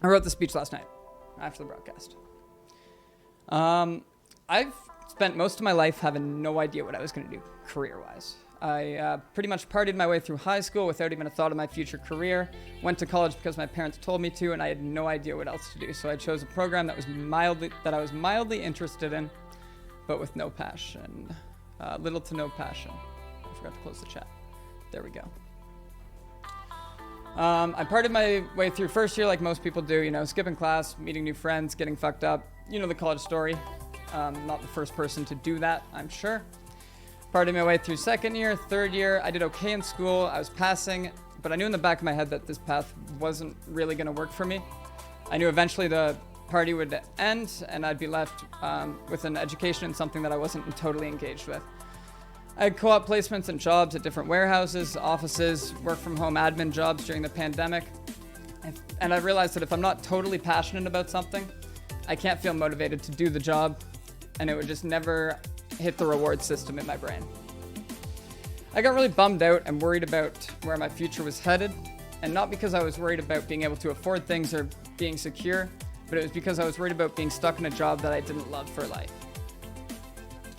I wrote the speech last night after the broadcast. I've spent most of my life having no idea what I was going to do career-wise. I pretty much partied my way through high school without even a thought of my future career. Went to college because my parents told me to, and I had no idea what else to do. So I chose a program that I was mildly interested in, but with no passion. Little to no passion. I forgot to close the chat. There we go. I partied my way through first year like most people do, skipping class, meeting new friends, getting fucked up. You know the college story. Not the first person to do that, I'm sure. Partied my way through second year, third year. I did okay in school. I was passing, but I knew in the back of my head that this path wasn't really going to work for me. I knew eventually the party would end and I'd be left with an education in something that I wasn't totally engaged with. I had co-op placements and jobs at different warehouses, offices, work from home admin jobs during the pandemic. And I realized that if I'm not totally passionate about something, I can't feel motivated to do the job, and it would just never hit the reward system in my brain. I got really bummed out and worried about where my future was headed, and not because I was worried about being able to afford things or being secure, but it was because I was worried about being stuck in a job that I didn't love for life.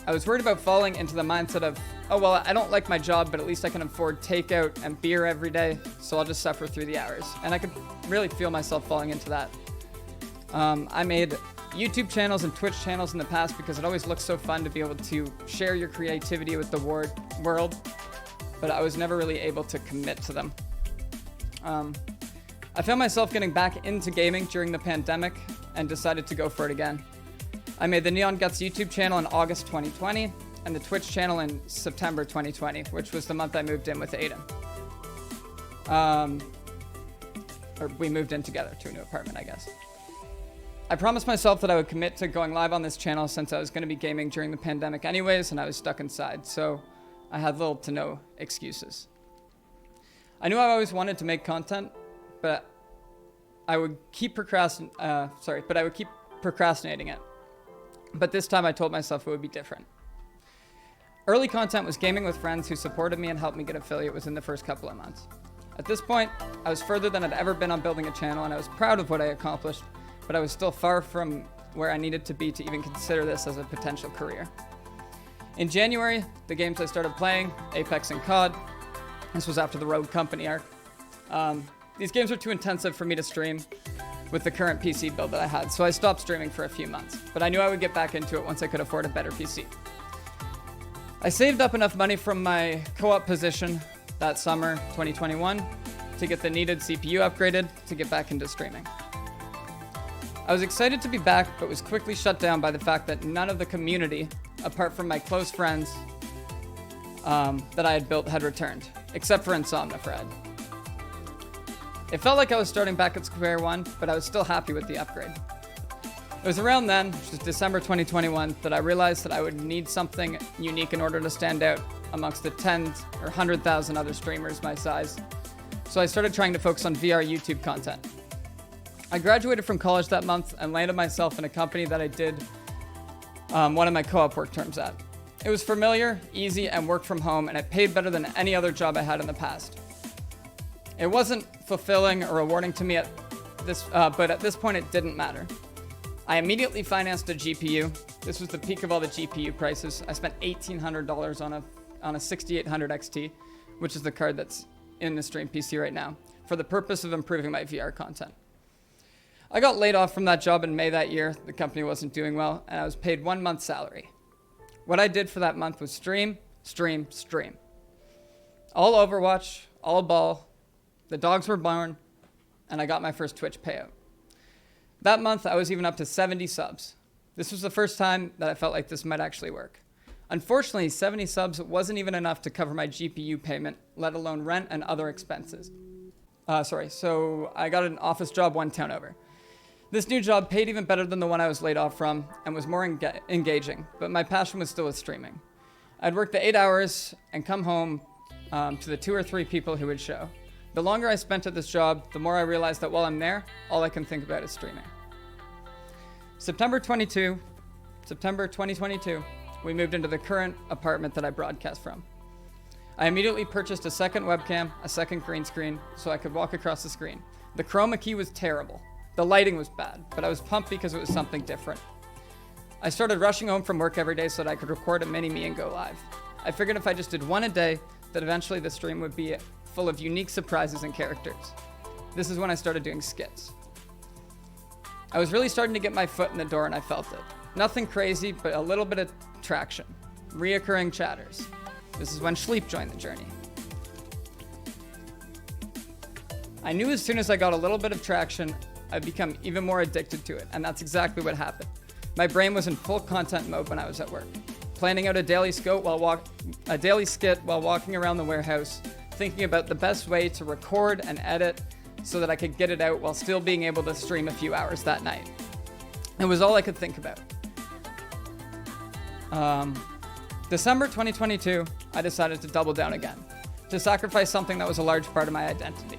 I was worried about falling into the mindset of, oh, well, I don't like my job, but at least I can afford takeout and beer every day, so I'll just suffer through the hours. And I could really feel myself falling into that. I made YouTube channels and Twitch channels in the past because it always looked so fun to be able to share your creativity with the world, but I was never really able to commit to them. I found myself getting back into gaming during the pandemic and decided to go for it again. I made the Neon Guts YouTube channel in August 2020 and the Twitch channel in September 2020, which was the month I moved in with Aiden. Or we moved in together to a new apartment, I guess. I promised myself that I would commit to going live on this channel since I was going to be gaming during the pandemic anyways, and I was stuck inside, so I had little to no excuses. I knew I always wanted to make content, but I would keep procrastinating it. But this time I told myself it would be different. Early content was gaming with friends who supported me and helped me get affiliate within the first couple of months. At this point, I was further than I'd ever been on building a channel, and I was proud of what I accomplished, but I was still far from where I needed to be to even consider this as a potential career. In January, the games I started playing, Apex and COD, this was after the Rogue Company arc. These games were too intensive for me to stream with the current PC build that I had, so I stopped streaming for a few months, but I knew I would get back into it once I could afford a better PC. I saved up enough money from my co-op position that summer 2021 to get the needed CPU upgraded to get back into streaming. I was excited to be back, but was quickly shut down by the fact that none of the community, apart from my close friends that I had built, had returned, except for Insomnifred. It felt like I was starting back at square one, but I was still happy with the upgrade. It was around then, which was December 2021, that I realized that I would need something unique in order to stand out amongst the tens or 100,000 other streamers my size. So I started trying to focus on VR YouTube content. I graduated from college that month and landed myself in a company that I did one of my co-op work terms at. It was familiar, easy, and worked from home, and it paid better than any other job I had in the past. It wasn't fulfilling or rewarding to me but at this point it didn't matter. I immediately financed a GPU. This was the peak of all the GPU prices. I spent $1,800 on a 6800 XT, which is the card that's in the stream PC right now, for the purpose of improving my VR content. I got laid off from that job in May that year. The company wasn't doing well, and I was paid 1 month's salary. What I did for that month was stream. All Overwatch, all ball. The dogs were born, and I got my first Twitch payout. That month, I was even up to 70 subs. This was the first time that I felt like this might actually work. Unfortunately, 70 subs wasn't even enough to cover my GPU payment, let alone rent and other expenses. So I got an office job one town over. This new job paid even better than the one I was laid off from and was more engaging, but my passion was still with streaming. I'd work the 8 hours and come home to the 2 or 3 people who would show. The longer I spent at this job, the more I realized that while I'm there, all I can think about is streaming. September 2022, we moved into the current apartment that I broadcast from. I immediately purchased a second webcam, a second green screen, so I could walk across the screen. The chroma key was terrible. The lighting was bad, but I was pumped because it was something different. I started rushing home from work every day so that I could record a mini me and go live. I figured if I just did one a day, that eventually the stream would be full of unique surprises and characters. This is when I started doing skits. I was really starting to get my foot in the door and I felt it. Nothing crazy, but a little bit of traction. Reoccurring chatters. This is when Sleep joined the journey. I knew as soon as I got a little bit of traction, I'd become even more addicted to it, and that's exactly what happened. My brain was in full content mode when I was at work, planning out a daily skit while walking around the warehouse, thinking about the best way to record and edit so that I could get it out while still being able to stream a few hours that night. It was all I could think about. December 2022, I decided to double down again, to sacrifice something that was a large part of my identity.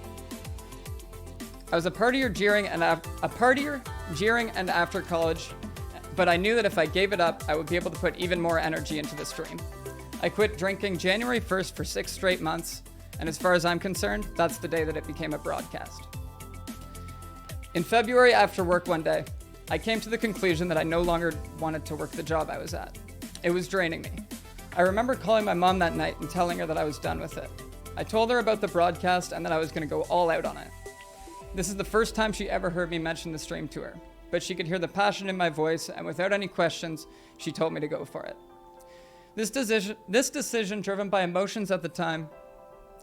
I was a partier jeering and after college, but I knew that if I gave it up, I would be able to put even more energy into the stream. I quit drinking January 1st for 6 straight months, and as far as I'm concerned, that's the day that it became a broadcast. In February after work one day, I came to the conclusion that I no longer wanted to work the job I was at. It was draining me. I remember calling my mom that night and telling her that I was done with it. I told her about the broadcast and that I was going to go all out on it. This is the first time she ever heard me mention the stream to her, but she could hear the passion in my voice, and without any questions, she told me to go for it. This decision, driven by emotions at the time,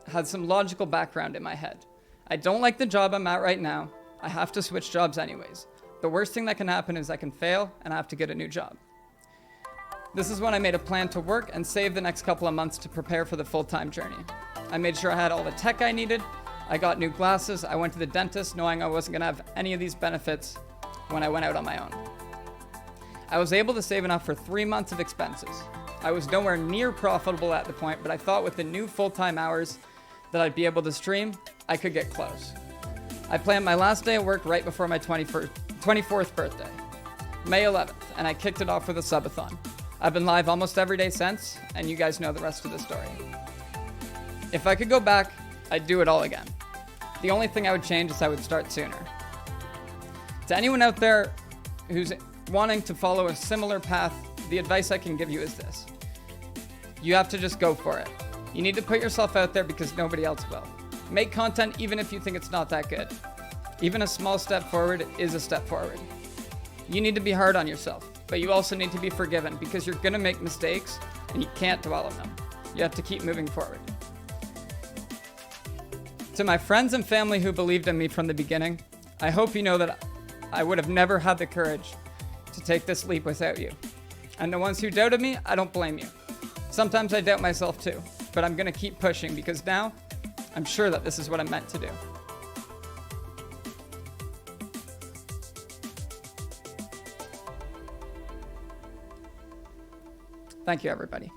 had some logical background in my head. I don't like the job I'm at right now. I have to switch jobs anyways. The worst thing that can happen is I can fail and I have to get a new job. This is when I made a plan to work and save the next couple of months to prepare for the full-time journey. I made sure I had all the tech I needed. I got new glasses. I went to the dentist knowing I wasn't gonna have any of these benefits when I went out on my own. I was able to save enough for 3 months of expenses. I was nowhere near profitable at the point, but I thought with the new full-time hours that I'd be able to stream, I could get close. I planned my last day at work right before my 24th birthday, May 11th, and I kicked it off with a subathon. I've been live almost every day since, and you guys know the rest of the story. If I could go back, I'd do it all again. The only thing I would change is I would start sooner. To anyone out there who's wanting to follow a similar path, the advice I can give you is this. You have to just go for it. You need to put yourself out there because nobody else will. Make content even if you think it's not that good. Even a small step forward is a step forward. You need to be hard on yourself, but you also need to be forgiven because you're gonna make mistakes and you can't dwell on them. You have to keep moving forward. To my friends and family who believed in me from the beginning, I hope you know that I would have never had the courage to take this leap without you. And the ones who doubted me, I don't blame you. Sometimes I doubt myself too, but I'm gonna keep pushing because now I'm sure that this is what I'm meant to do. Thank you, everybody.